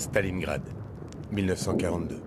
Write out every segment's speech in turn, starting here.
Stalingrad, 1942.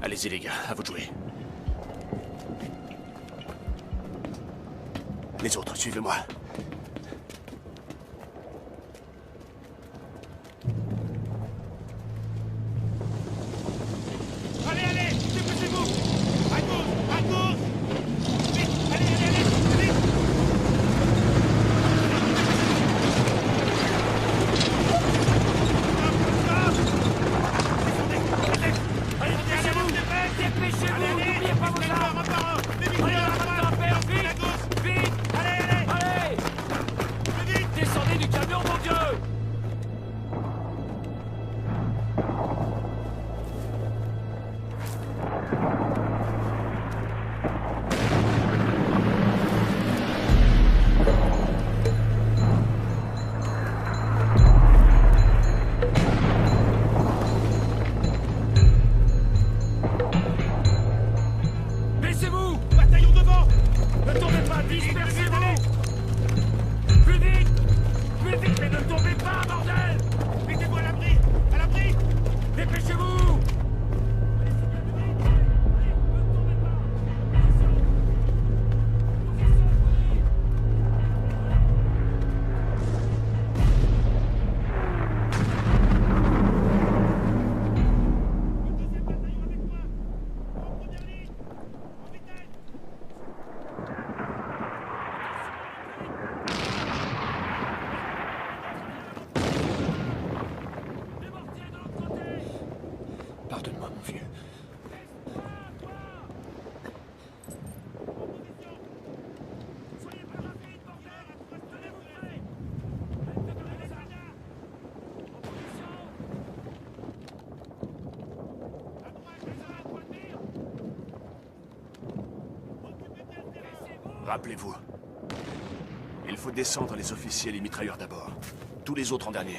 Allez-y les gars, à vous de jouer. Les autres, suivez-moi. Allez, allez, dépêchez-vous! À gauche, à gauche! Vite, allez, allez, allez, allez! Allez, dépêchez-vous! Dépêchez-vous! N'oubliez pas vos armes! Prenez la temps à faire, vite! Vite! Allez, allez! Allez! Plus vite! Descendez du camion, mon Dieu! Baissez-vous! Bataillon devant! Ne tombez pas! Dispersez-vous! Plus vite! Plus vite, mais ne tombez pas, bordel! Mettez-vous à l'abri! À l'abri! Dépêchez-vous! Pardonne-moi, mon vieux. Rappelez-vous. Il faut descendre les officiers et les mitrailleurs d'abord. Tous les autres en dernier.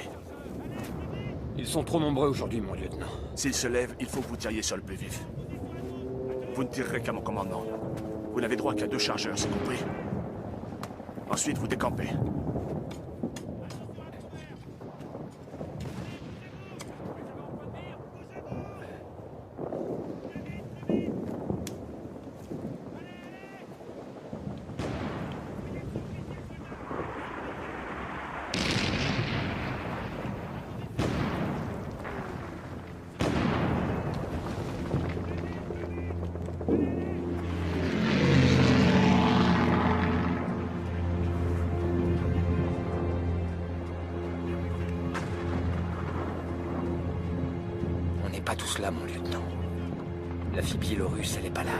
Ils sont trop nombreux aujourd'hui, mon lieutenant. S'ils se lèvent, il faut que vous tiriez sur le plus vif. Vous ne tirerez qu'à mon commandement. Vous n'avez droit qu'à 2 chargeurs, c'est compris? Ensuite, vous décampez. On n'est pas tous là, mon lieutenant. La fille biélorusse, elle est pas là.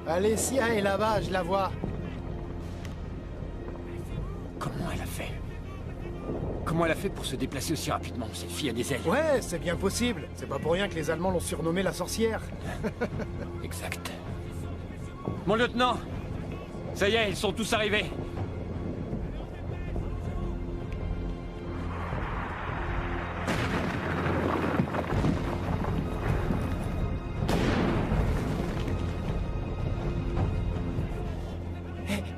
Alessia est là-bas, je la vois. Comment elle a fait? Comment elle a fait pour se déplacer aussi rapidement? Cette fille a des ailes. Ouais, c'est bien possible. C'est pas pour rien que les Allemands l'ont surnommée la sorcière. Exact. Mon lieutenant! Ça y est, ils sont tous arrivés.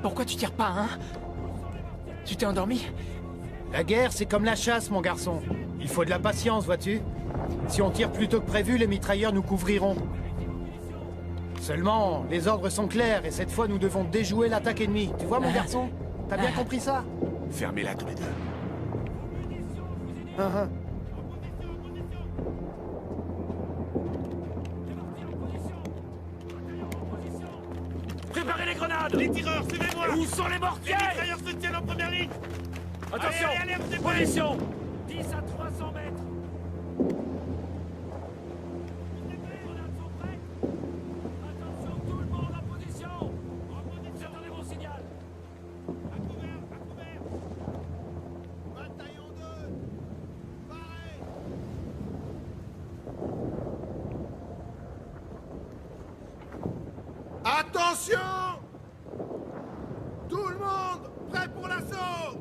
Pourquoi tu tires pas, hein? Tu t'es endormi? La guerre, c'est comme la chasse, mon garçon. Il faut de la patience, vois-tu? Si on tire plus tôt que prévu, les mitrailleurs nous couvriront. Seulement, les ordres sont clairs, et cette fois, nous devons déjouer l'attaque ennemie. Tu vois, mon garçon? T'as bien compris ça? Fermez-la tous les deux. Préparez les grenades! Les tireurs, suivez-moi! Où sont les mortiers? Les mitrailleurs se tiennent en première ligne! Attention! Allez, on est prêts. Position! 10 à 300 mètres! Les grenades sont prêtes! Attention, tout le monde en position! En position, attendez mon signal! À couvert, à couvert! Bataillon 2! Parez! Attention! Tout le monde, prêt pour l'assaut!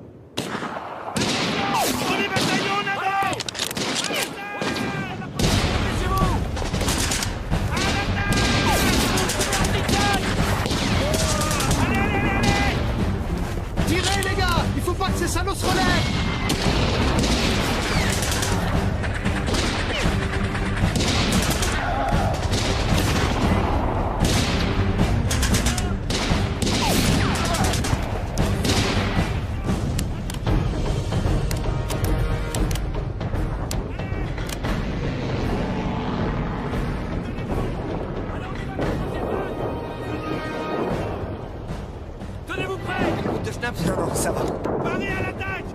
Premier bataillon en avant! Tirez, les gars! Il faut pas que ces salauds se relèvent! Tenez-vous prêts! Route de Schnaps? Non, ça va. Parez à l'attaque!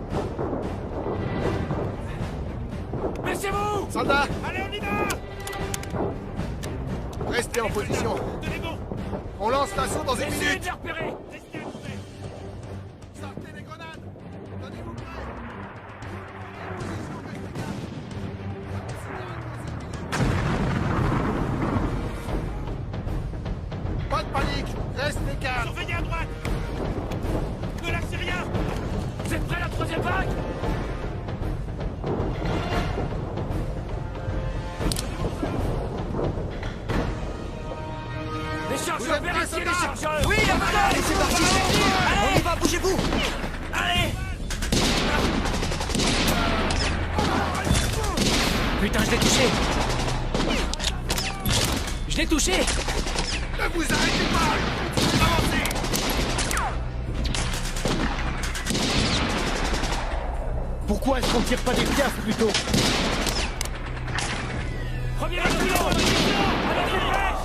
Baissez-vous! Soldats, Allez, on y va! restez en position. Tenez bon! On lance l'assaut dans une Essayez de minute. les repérer! Restez à couvert! Sortez les grenades! Tenez-vous prêts! Pas de panique, restez calmes. Surveillez à droite! Ne lâchez rien! Vous êtes prêts à la troisième vague? Les chargeurs, vérifiez les chargeurs! Oui, Allez, c'est parti! On y va, bougez-vous! Allez! Putain, je l'ai touché! Je l'ai touché! Ne vous arrêtez pas! Avancez! Pourquoi est-ce qu'on tire pas des piastres plutôt? Premier bataillon! Avec les flèches!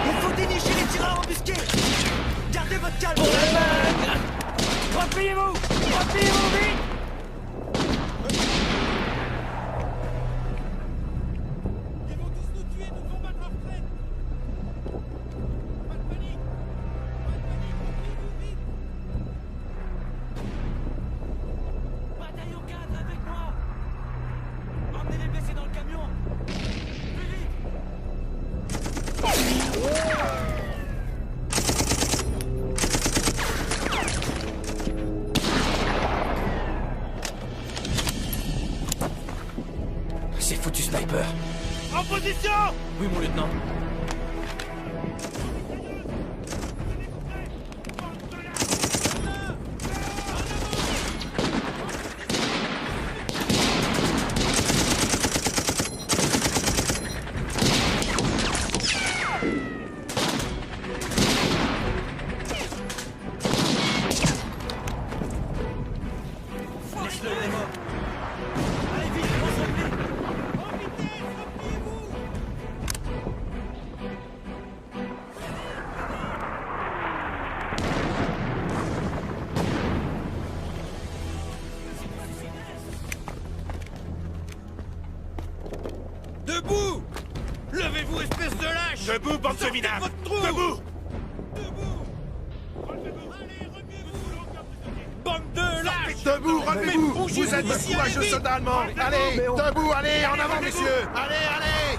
Il faut dénicher les tireurs embusqués! Gardez votre calme! Repliez-vous! Repliez-vous vite! Ils vont tous nous tuer, nous devons battre leur retraite! Pas de panique! Pas de panique, repliez-vous vite! Bataillon 4 avec moi! Emmenez les blessés dans le camion! Plus vite! C'est foutu, sniper! En position! Oui, mon lieutenant. Laisse-le, il est mort! Allez, vite, on se replie! En vitesse, repliez-vous! Debout! Levez-vous, espèce de lâche! Debout, bande de Sortez minables! votre trou! Debout! Debout! Relevez-vous! Allez, remuez-vous! Bande de lâches! Debout, relevez-vous. bougez-vous Vous êtes d'ici, de courageux allez, soldats allemands. Allez, debout, allez, en avant, messieurs. Allez, allez.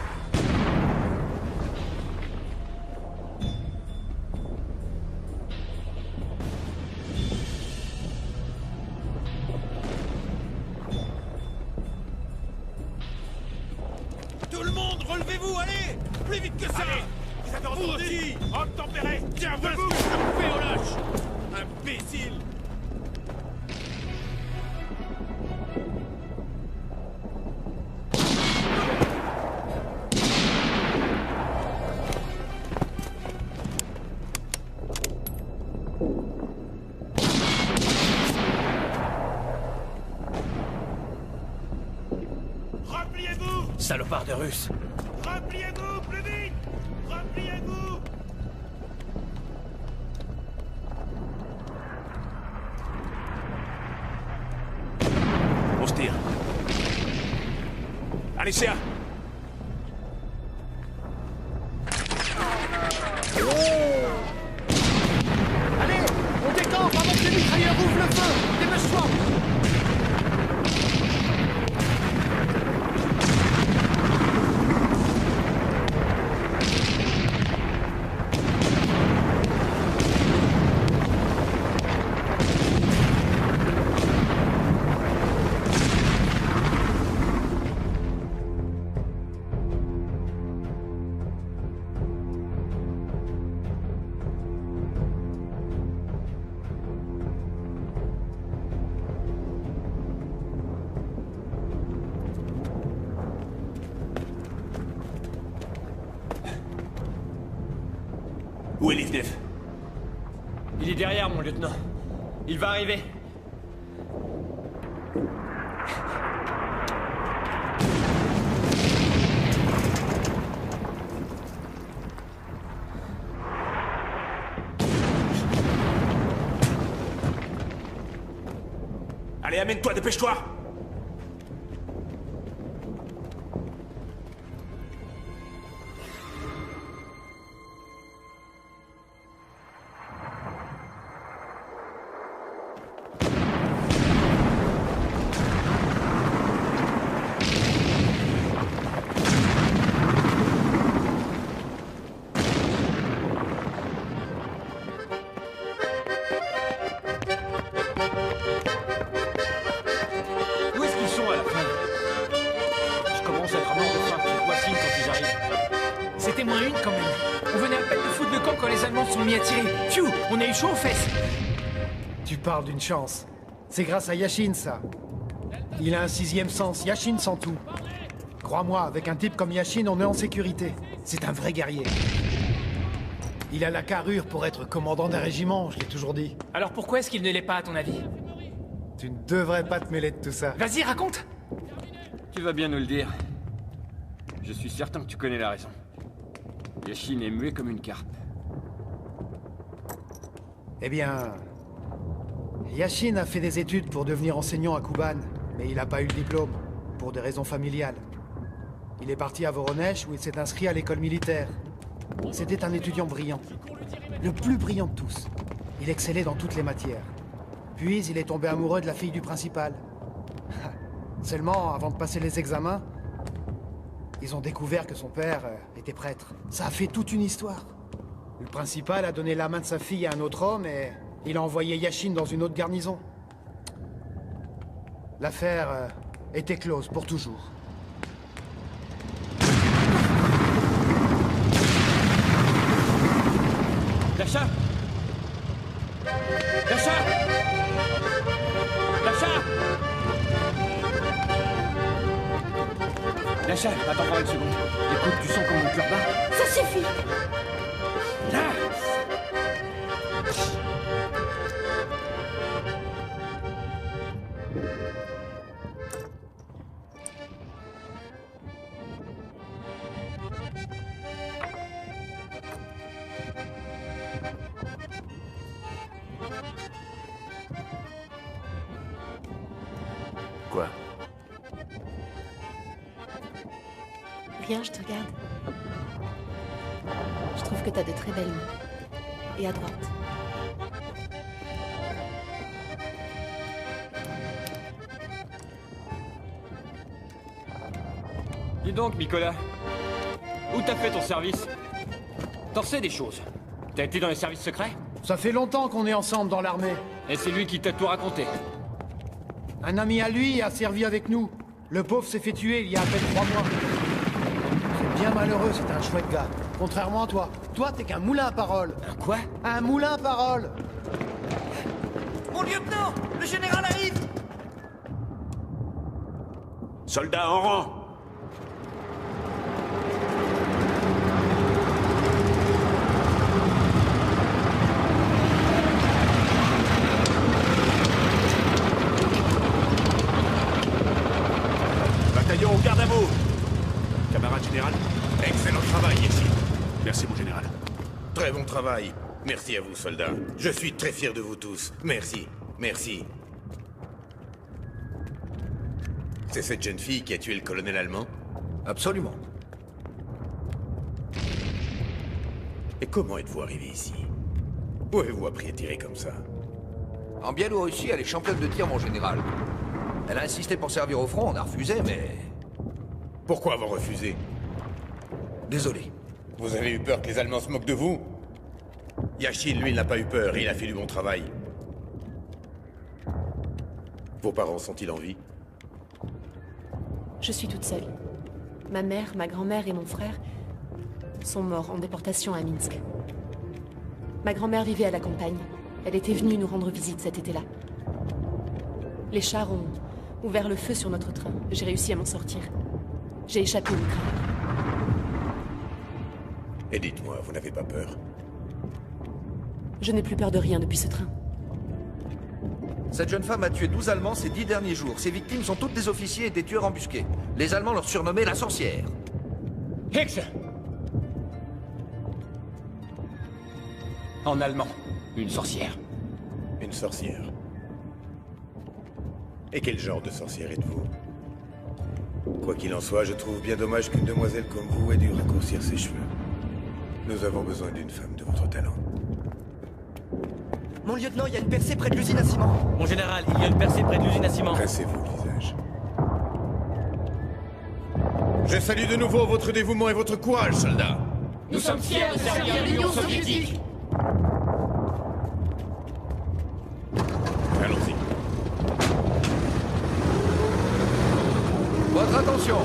Tout le monde, relevez-vous, allez! Plus vite que ça! Allez! Vous avez entendu? aussi! Homme tempéré! Tiens, voilà ce que Repliez-vous! Salopard de Russe. Repliez-vous! Plus vite! Repliez-vous! On se tire. Allez, Céa! Allez, on décampe avant que les mitrailleurs ouvrent le feu. Dépêche-toi. Où est Livnev? Il est derrière, mon lieutenant. Il va arriver. Allez, amène-toi, dépêche-toi! Où est-ce qu'ils sont à la fin? Je commence à être mort de faim. Je vois signe quand ils arrivent. C'était moins une quand même. On venait à peine de foutre le camp quand les Allemands se sont mis à tirer. Pfiou, on a eu chaud aux fesses. Tu parles d'une chance. C'est grâce à Yashin, ça. Il a un sixième sens. Yashin sent tout. Crois-moi, avec un type comme Yashin, on est en sécurité. C'est un vrai guerrier. Il a la carrure pour être commandant d'un régiment, je l'ai toujours dit. Alors pourquoi est-ce qu'il ne l'est pas à ton avis? Tu ne devrais pas te mêler de tout ça. Vas-y, raconte. Tu vas bien nous le dire. Je suis certain que tu connais la raison. Yashin est muet comme une carpe. Eh bien... Yashin a fait des études pour devenir enseignant à Kuban, mais il n'a pas eu le diplôme, pour des raisons familiales. Il est parti à Voronezh où il s'est inscrit à l'école militaire. C'était un étudiant brillant. Le plus brillant de tous. Il excellait dans toutes les matières. Puis il est tombé amoureux de la fille du principal. Seulement, avant de passer les examens, ils ont découvert que son père était prêtre. Ça a fait toute une histoire. Le principal a donné la main de sa fille à un autre homme et il a envoyé Yashin dans une autre garnison. L'affaire était close pour toujours. Dasha! Dasha! Dasha! Dasha, attends-moi une seconde. Écoute, tu sens comme mon cœur bat? Ça suffit. Ah! Quoi? Rien, je te regarde. Je trouve que t'as de très belles mains. Et à droite. Dis donc, Nicolas. Où t'as fait ton service? T'en sais des choses. T'as été dans les services secrets? Ça fait longtemps qu'on est ensemble dans l'armée. Et c'est lui qui t'a tout raconté. Un ami à lui a servi avec nous. Le pauvre s'est fait tuer il y a à peine 3 mois. C'est bien malheureux, c'est un chouette gars. Contrairement à toi. Toi, t'es qu'un moulin à parole. Un quoi? Un moulin à parole. Mon lieutenant, le général arrive. Soldats en rang! travail. Merci à vous, soldats. Je suis très fier de vous tous. Merci. Merci. C'est cette jeune fille qui a tué le colonel allemand? Absolument. Et comment êtes-vous arrivé ici? Où avez-vous appris à tirer comme ça? En Biélorussie, elle est championne de tir, mon général. Elle a insisté pour servir au front, on a refusé, mais... Pourquoi avoir refusé? Désolé. Vous avez eu peur que les Allemands se moquent de vous? Yashin, lui, n'a pas eu peur et il a fait du bon travail. Vos parents sont-ils en vie? Je suis toute seule. Ma mère, ma grand-mère et mon frère sont morts en déportation à Minsk. Ma grand-mère vivait à la campagne. Elle était venue nous rendre visite cet été-là. Les chars ont ouvert le feu sur notre train. J'ai réussi à m'en sortir. J'ai échappé au mitrailleur. Et dites-moi, vous n'avez pas peur? Je n'ai plus peur de rien depuis ce train. Cette jeune femme a tué 12 Allemands ces 10 derniers jours. Ses victimes sont toutes des officiers et des tueurs embusqués. Les Allemands leur surnommaient la sorcière. Hexe! En allemand, une sorcière. Une sorcière. Et quel genre de sorcière êtes-vous? Quoi qu'il en soit, je trouve bien dommage qu'une demoiselle comme vous ait dû raccourcir ses cheveux. Nous avons besoin d'une femme de votre talent. Mon lieutenant, il y a une percée près de l'usine à ciment. Mon général, il y a une percée près de l'usine à ciment. Tracez-vous le visage. Je salue de nouveau votre dévouement et votre courage, soldats. Nous sommes fiers de servir l'Union soviétique. Allons-y. Votre attention.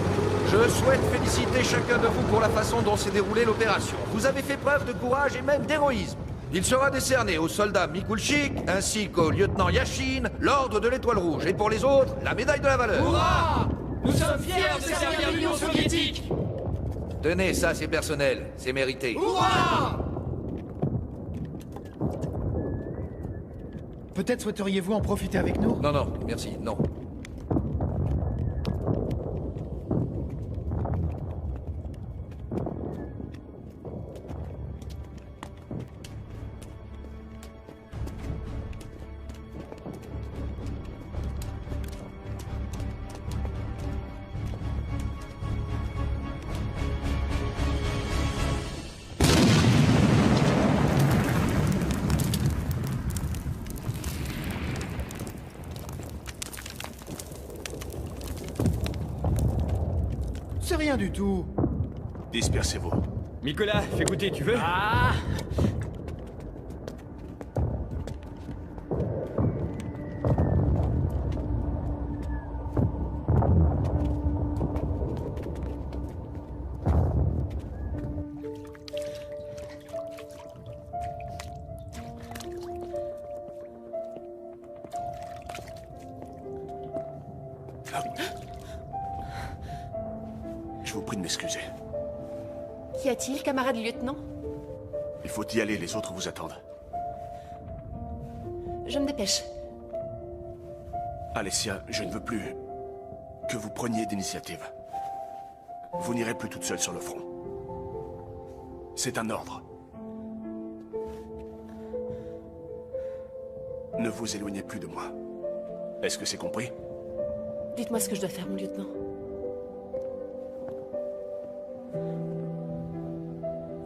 Je souhaite féliciter chacun de vous pour la façon dont s'est déroulée l'opération. Vous avez fait preuve de courage et même d'héroïsme. Il sera décerné au soldat Mikulchik ainsi qu'au lieutenant Yashin l'ordre de l'Étoile Rouge. Et pour les autres, la médaille de la valeur. Hurrah! Nous sommes fiers de servir l'Union soviétique. Tenez, ça c'est personnel, c'est mérité. Hurrah! Peut-être souhaiteriez-vous en profiter avec nous? Non, non, merci, non. C'est rien du tout. Dispersez-vous. Nicolas, fais goûter, tu veux? Ah! Je vous prie de m'excuser. Qu'y a-t-il, camarade lieutenant? Il faut y aller, les autres vous attendent. Je me dépêche. Alessia, je ne veux plus que vous preniez d'initiative. Vous n'irez plus toute seule sur le front. C'est un ordre. Ne vous éloignez plus de moi. Est-ce que c'est compris? Dites-moi ce que je dois faire, mon lieutenant.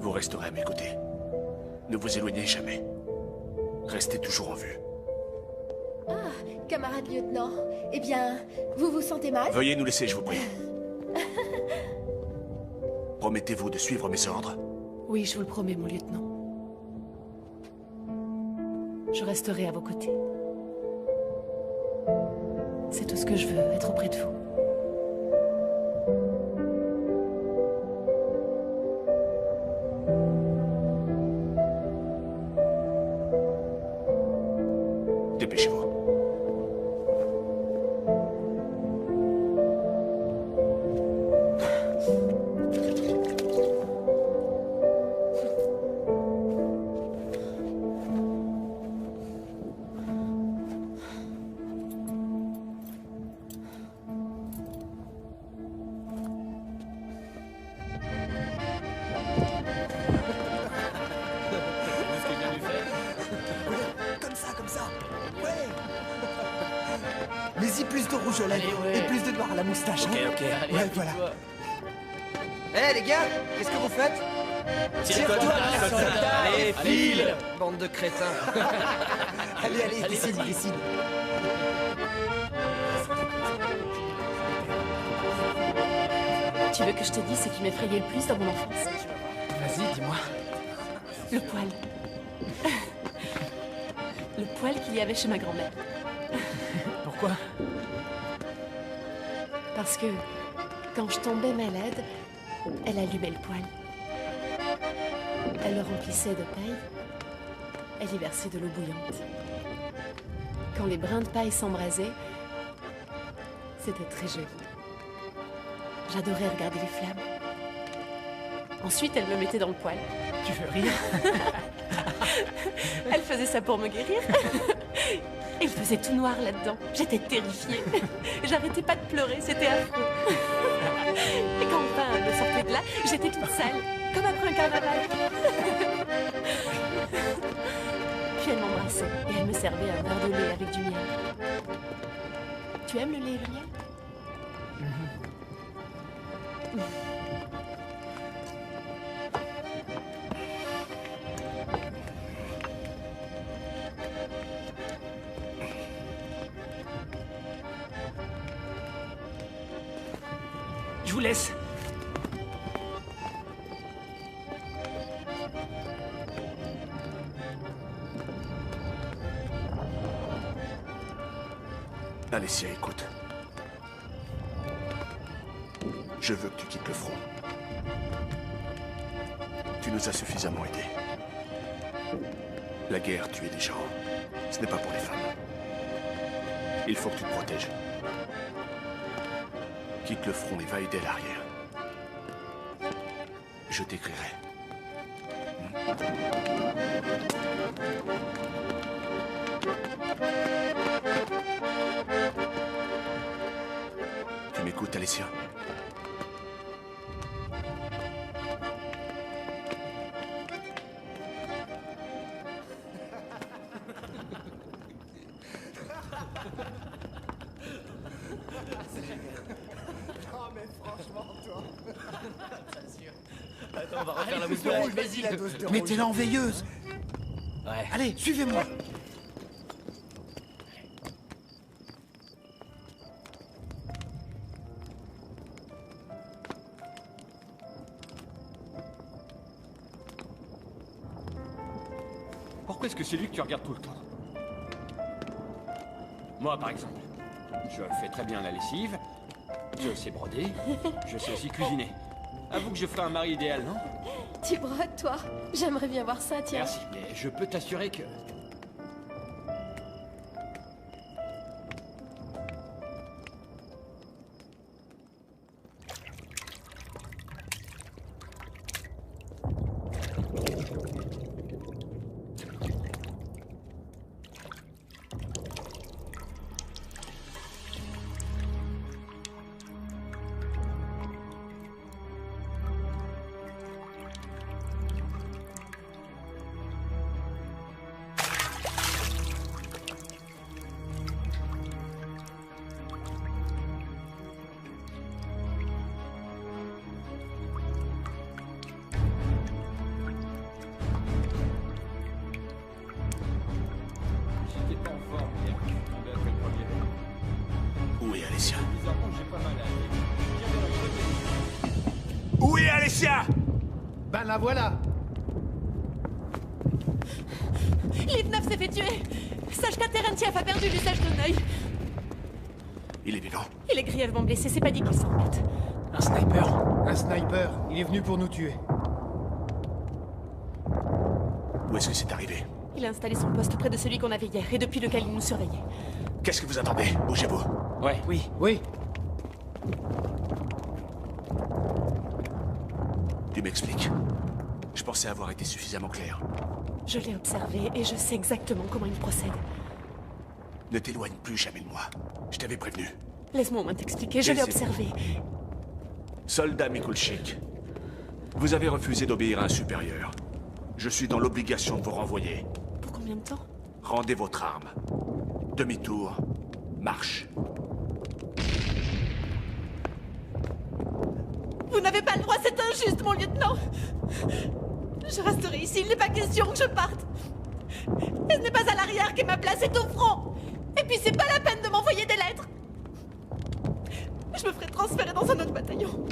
Vous resterez à mes côtés. Ne vous éloignez jamais. Restez toujours en vue. Ah, camarade lieutenant. Eh bien, vous vous sentez mal? Veuillez nous laisser, je vous prie. Promettez-vous de suivre mes ordres? Oui, je vous le promets, mon lieutenant. Je resterai à vos côtés. C'est tout ce que je veux, être auprès de vous. Dépêchez-vous. Vas-y, plus de rouge aux lèvres Allez, ouais. et plus de noir à la moustache. Ok, hein. ok. Allez, Ouais, applique-toi. voilà. Eh les gars, qu'est-ce que vous faites? Tire-toi, soldat, et file. Bande de crétins. allez, décide. Tu veux que je te dise ce qui m'effrayait le plus dans mon enfance? Vas-y, dis-moi. Le poil. Le poil qu'il y avait chez ma grand-mère. Pourquoi? Parce que quand je tombais malade, elle allumait le poil. Elle le remplissait de paille. Elle y versait de l'eau bouillante. Quand les brins de paille s'embrasaient, c'était très joli. J'adorais regarder les flammes. Ensuite, elle me mettait dans le poil. Tu veux rire? Elle faisait ça pour me guérir. Il faisait tout noir là-dedans. J'étais terrifiée. J'arrêtais pas de pleurer, c'était affreux. Et quand enfin elle me sortait de là, j'étais toute sale, comme après un carnaval. Puis elle m'embrassait et elle me servait un verre de lait avec du miel. Tu aimes le lait et le miel? Je vous laisse. Alessia, écoute. Je veux que tu quittes le front. Tu nous as suffisamment aidés. La guerre tue des gens. Ce n'est pas pour les femmes. Il faut que tu te protèges. Quitte le front et va aider à l'arrière. Je t'écrirai. Tu m'écoutes, Alessia? Attends, on va refaire la boucle rouge, vas-y. Mettez-la en veilleuse. Ouais. Allez, suivez-moi. Pourquoi est-ce que c'est lui que tu regardes tout le temps? Moi, par exemple. Je fais très bien la lessive, je sais broder, je sais aussi cuisiner. Avoue que je ferai un mari idéal, non? Tu brodes, toi? J'aimerais bien voir ça, tiens. Merci, mais je peux t'assurer que... J'étais pas en forme hier, je suis tombé après le premier verre. Où est Alessia? Bizarrement, j'ai pas mal à aller. Où est Alessia? Ben la voilà. Livnev s'est fait tuer. Sachka Terentiev a perdu l'usage d'un œil. Il est vivant. Il est grièvement blessé, c'est pas dit qu'il s'en remettre. Un sniper. Un sniper. Il est venu pour nous tuer. Où est-ce que c'est arrivé? Il a installé son poste près de celui qu'on avait hier et depuis lequel il nous surveillait. Qu'est-ce que vous attendez? Bougez-vous. Ouais. Oui. Oui. Tu m'expliques. Je pensais avoir été suffisamment clair. Je l'ai observé et je sais exactement comment il procède. Ne t'éloigne plus jamais de moi. Je t'avais prévenu. Laisse-moi au moins t'expliquer, je l'ai Laissez-moi. observé. Soldat Mikulchik, vous avez refusé d'obéir à un supérieur. Je suis dans l'obligation de vous renvoyer. Pour combien de temps? Rendez votre arme. Demi-tour. Marche. Vous n'avez pas le droit, c'est injuste, mon lieutenant. Je resterai ici, il n'est pas question que je parte. Et ce n'est pas à l'arrière qu'est ma place, c'est au front. Et puis c'est pas la peine de m'envoyer des lettres. Je me ferai transférer dans un autre bataillon.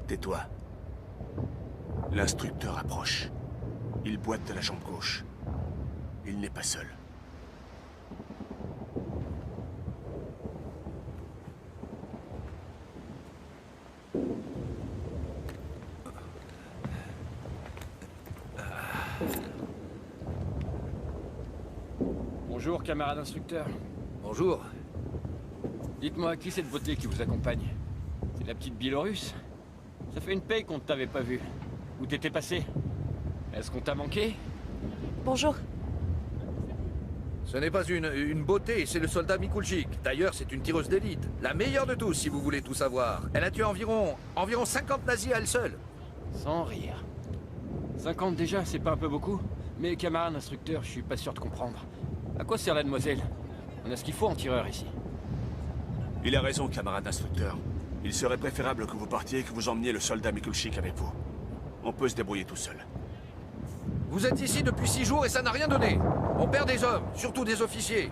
Tais-toi. L'instructeur approche. Il boite de la jambe gauche. Il n'est pas seul. Bonjour, camarade instructeur. Bonjour. Dites-moi, qui cette beauté qui vous accompagne? C'est la petite Biélorusse? Ça fait une paye qu'on ne t'avait pas vu. Où t'étais passé? Est-ce qu'on t'a manqué? Bonjour. Ce n'est pas une beauté, c'est le soldat Mikulchik. D'ailleurs, c'est une tireuse d'élite. La meilleure de tous, si vous voulez tout savoir. Elle a tué environ 50 nazis à elle seule. Sans rire. 50 déjà, c'est pas un peu beaucoup? Mais camarade instructeur, je suis pas sûr de comprendre. À quoi sert la demoiselle? On a ce qu'il faut en tireur ici. Il a raison, camarade instructeur. Il serait préférable que vous partiez et que vous emmeniez le soldat Mikulchik avec vous. On peut se débrouiller tout seul. Vous êtes ici depuis 6 jours et ça n'a rien donné. On perd des hommes, surtout des officiers.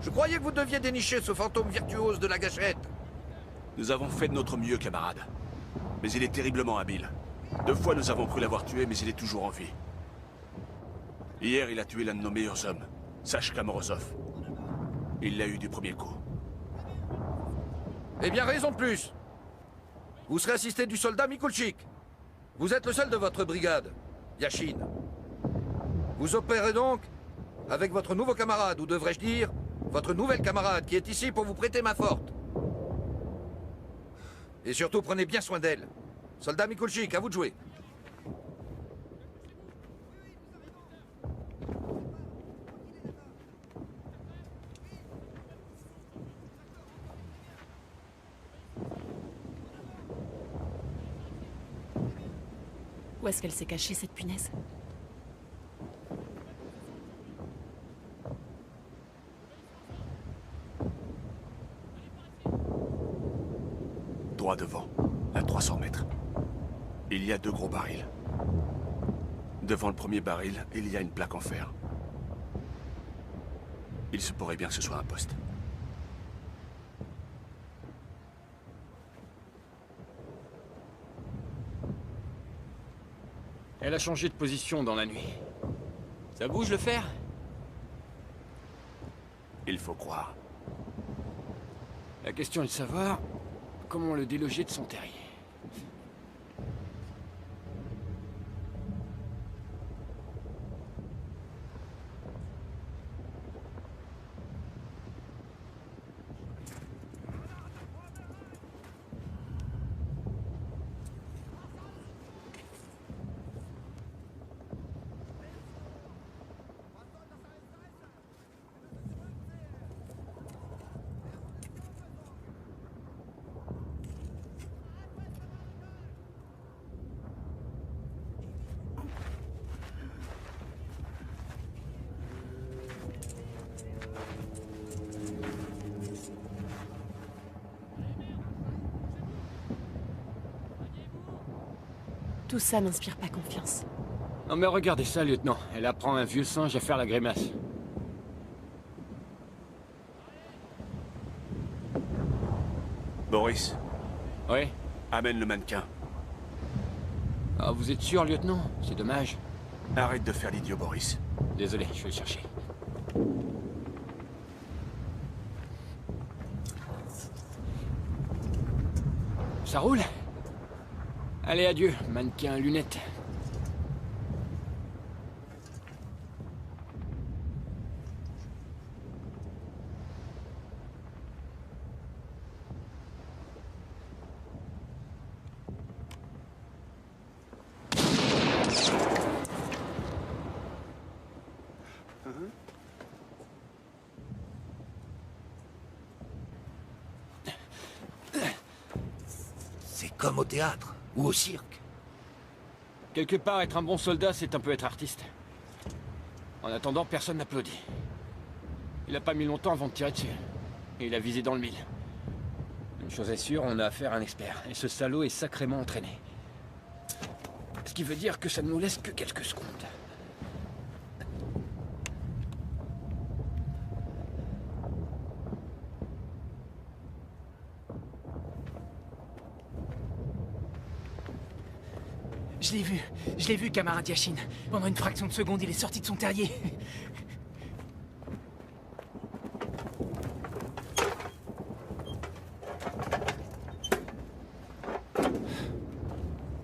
Je croyais que vous deviez dénicher ce fantôme virtuose de la gâchette. Nous avons fait de notre mieux, camarade. Mais il est terriblement habile. 2 fois, nous avons cru l'avoir tué, mais il est toujours en vie. Hier, il a tué l'un de nos meilleurs hommes, Sachka Morozov. Il l'a eu du premier coup. Eh bien, raison de plus. Vous serez assisté du soldat Mikulchik. Vous êtes le seul de votre brigade, Yashin. Vous opérez donc avec votre nouveau camarade, ou devrais-je dire, votre nouvelle camarade, qui est ici pour vous prêter main forte. Et surtout, prenez bien soin d'elle. Soldat Mikulchik, à vous de jouer. Où est-ce qu'elle s'est cachée, cette punaise? Droit devant, à 300 mètres. Il y a 2 gros barils. Devant le premier baril, il y a une plaque en fer. Il se pourrait bien que ce soit un poste. Elle a changé de position dans la nuit. Ça bouge le fer? Il faut croire. La question est de savoir comment le déloger de son terrier. Tout ça n'inspire pas confiance. Non mais regardez ça, lieutenant. Elle apprend un vieux singe à faire la grimace. Boris. Oui? Amène le mannequin. Ah, vous êtes sûr, lieutenant? C'est dommage. Arrête de faire l'idiot, Boris. Désolé, je vais le chercher. Ça roule? Allez, adieu, mannequin à lunettes. Comme au théâtre ou au cirque. Quelque part, être un bon soldat, c'est un peu être artiste. En attendant, personne n'applaudit. Il a pas mis longtemps avant de tirer dessus. Et il a visé dans le mille. Une chose est sûre, on a affaire à un expert. Et ce salaud est sacrément entraîné. Ce qui veut dire que ça ne nous laisse que quelques secondes. Je l'ai vu, camarade Yashin. Pendant une fraction de seconde, il est sorti de son terrier.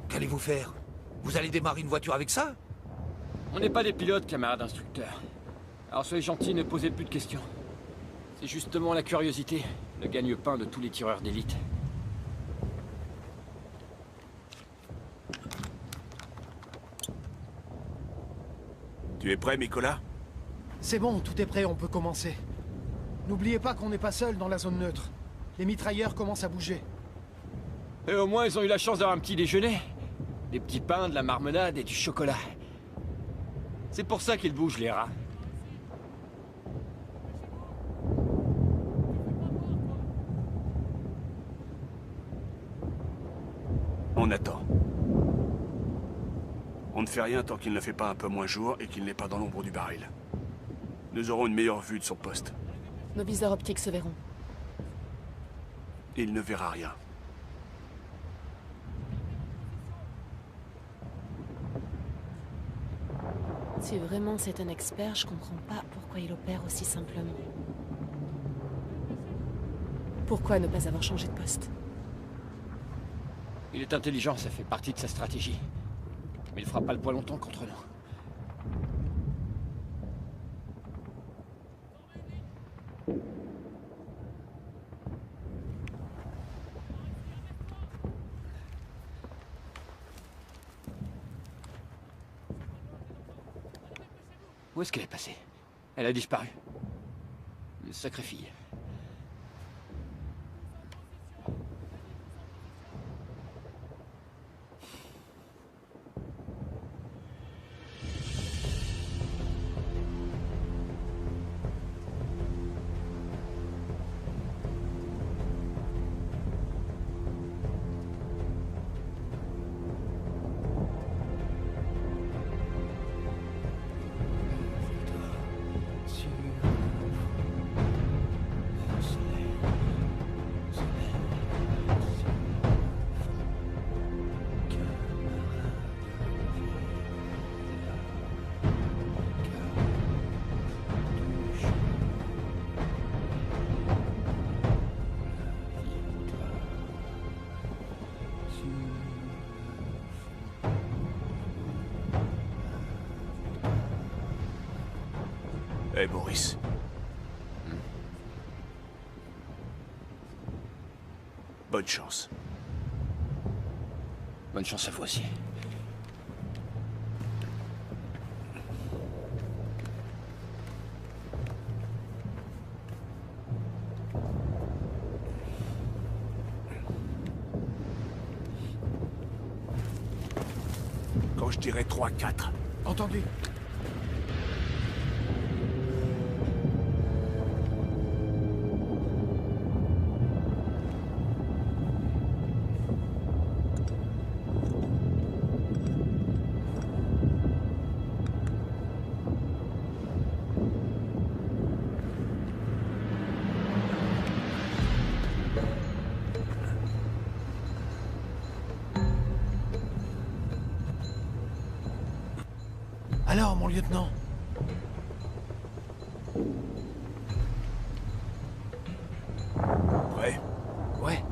Qu'allez-vous faire? Vous allez démarrer une voiture avec ça? On n'est pas des pilotes, camarade instructeur. Alors soyez gentils, ne posez plus de questions. C'est justement la curiosité, le gagne-pain de tous les tireurs d'élite. Tu es prêt, Nicolas? C'est bon, tout est prêt, on peut commencer. N'oubliez pas qu'on n'est pas seul dans la zone neutre. Les mitrailleurs commencent à bouger. Et au moins, ils ont eu la chance d'avoir un petit déjeuner. Des petits pains, de la marmelade et du chocolat. C'est pour ça qu'ils bougent, les rats. On attend. On ne fait rien tant qu'il ne fait pas un peu moins jour et qu'il n'est pas dans l'ombre du baril. Nous aurons une meilleure vue de son poste. Nos viseurs optiques se verront. Il ne verra rien. Si vraiment c'est un expert, je comprends pas pourquoi il opère aussi simplement. Pourquoi ne pas avoir changé de poste? Il est intelligent, ça fait partie de sa stratégie. Mais il fera pas le poids longtemps contre nous. Où est-ce qu'elle est passée? Elle a disparu. Une sacrée fille. Hé, Boris. Bonne chance. Bonne chance à vous aussi. Quand je dirais 3-4. Entendu. Alors, mon lieutenant? Prêt? Ouais.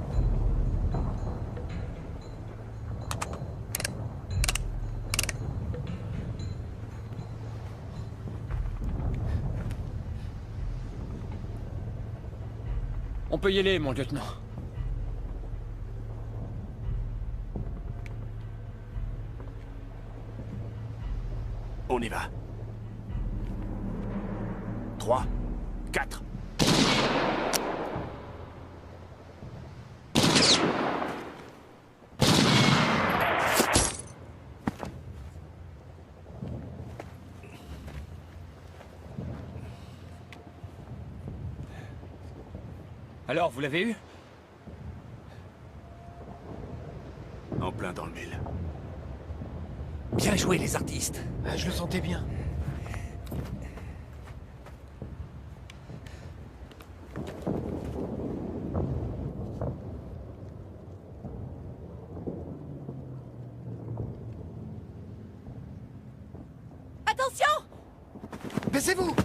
On peut y aller, mon lieutenant. On y va. 3, 4. Alors, vous l'avez eu? En plein dans le mille. Bien joué, les artistes. Ah, je le sentais bien. Attention! Baissez-vous!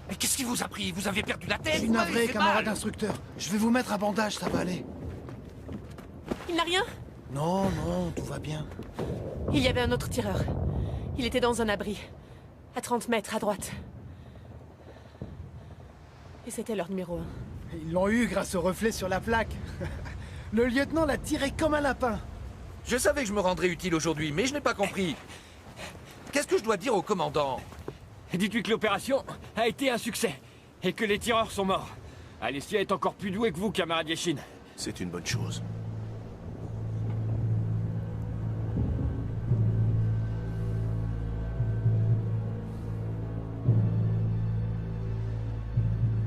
Mais qu'est-ce qui vous a pris? Vous avez perdu la tête? Je suis Vous m'avez navré, fait camarade mal. instructeur. Je vais vous mettre un bandage, ça va aller. Il n'a rien? Non, non, tout va bien. Il y avait un autre tireur. Il était dans un abri. À 30 mètres à droite. Et c'était leur numéro 1. Ils l'ont eu grâce au reflet sur la plaque. Le lieutenant l'a tiré comme un lapin. Je savais que je me rendrais utile aujourd'hui, mais je n'ai pas compris. Qu'est-ce que je dois dire au commandant? Dites-lui que l'opération a été un succès. Et que les tireurs sont morts. Alessia est encore plus douée que vous, camarade Yashin. C'est une bonne chose.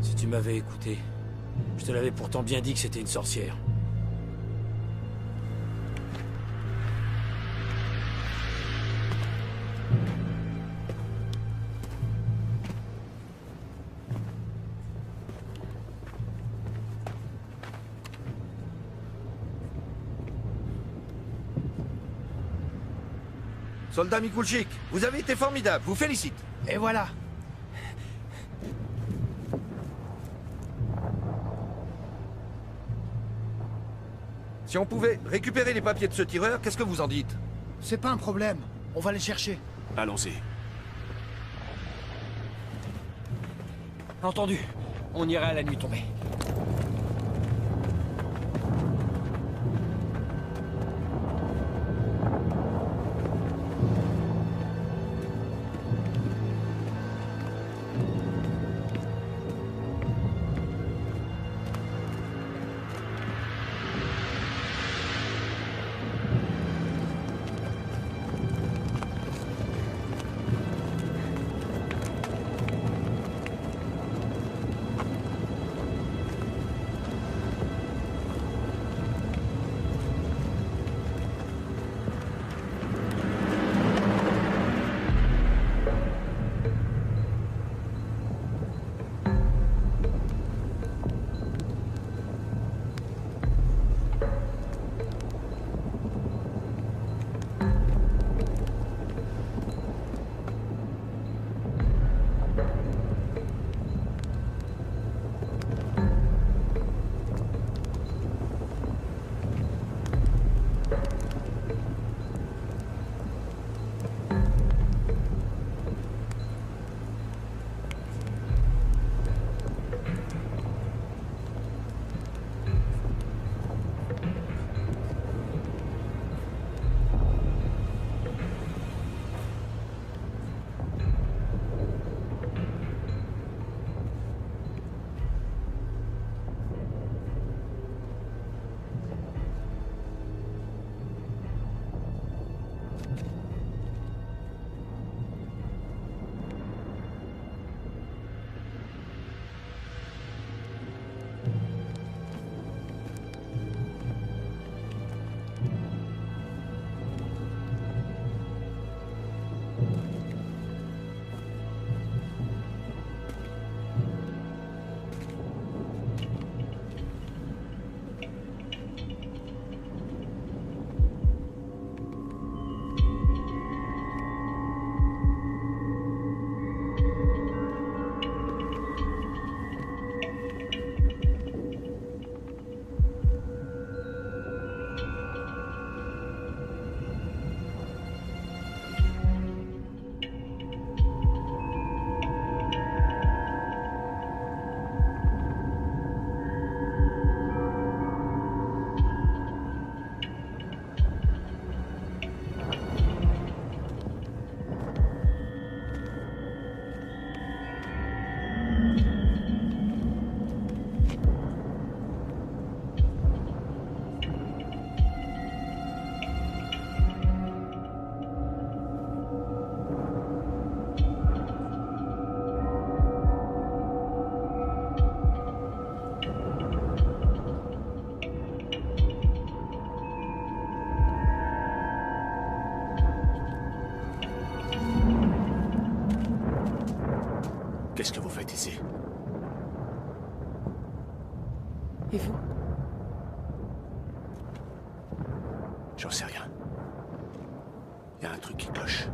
Si tu m'avais écouté, je te l'avais pourtant bien dit que c'était une sorcière. Soldat Mikulchik, vous avez été formidable, vous félicite. Et voilà. Si on pouvait récupérer les papiers de ce tireur, qu'est-ce que vous en dites? C'est pas un problème. On va les chercher. Allons-y. Entendu. On ira à la nuit tombée. J'en sais rien. Il y a un truc qui cloche.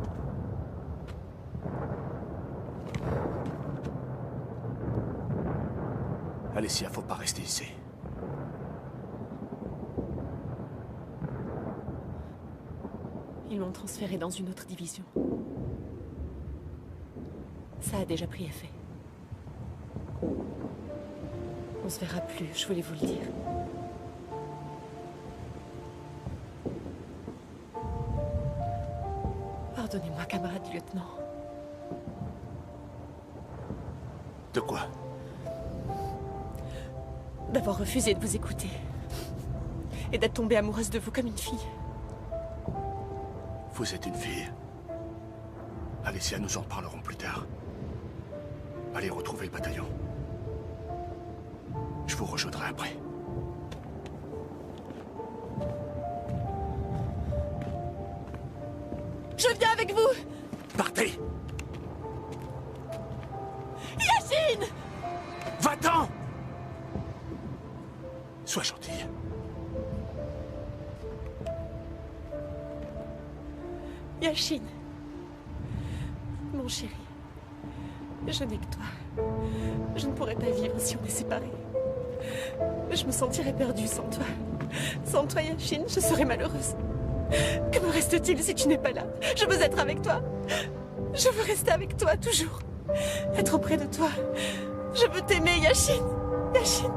Alessia, faut pas rester ici. Ils m'ont transféré dans une autre division. Ça a déjà pris effet. On se verra plus, je voulais vous le dire. Pardonnez-moi, camarade lieutenant. De quoi? D'avoir refusé de vous écouter. Et d'être tombée amoureuse de vous comme une fille. Vous êtes une fille. Alessia, nous en parlerons plus tard. Allez retrouver le bataillon. Je vous rejoindrai après. Je viens avec vous! Partez! Yashin! Va-t'en! Sois gentille. Yashin. Mon chéri. Je n'ai que toi. Je ne pourrais pas vivre si on est séparés. Je me sentirais perdue sans toi. Sans toi, Yashin, je serais malheureuse. Que me reste-t-il si tu n'es pas là? Je veux être avec toi. Je veux rester avec toi, toujours. Être auprès de toi. Je veux t'aimer, Yashin. Yashin.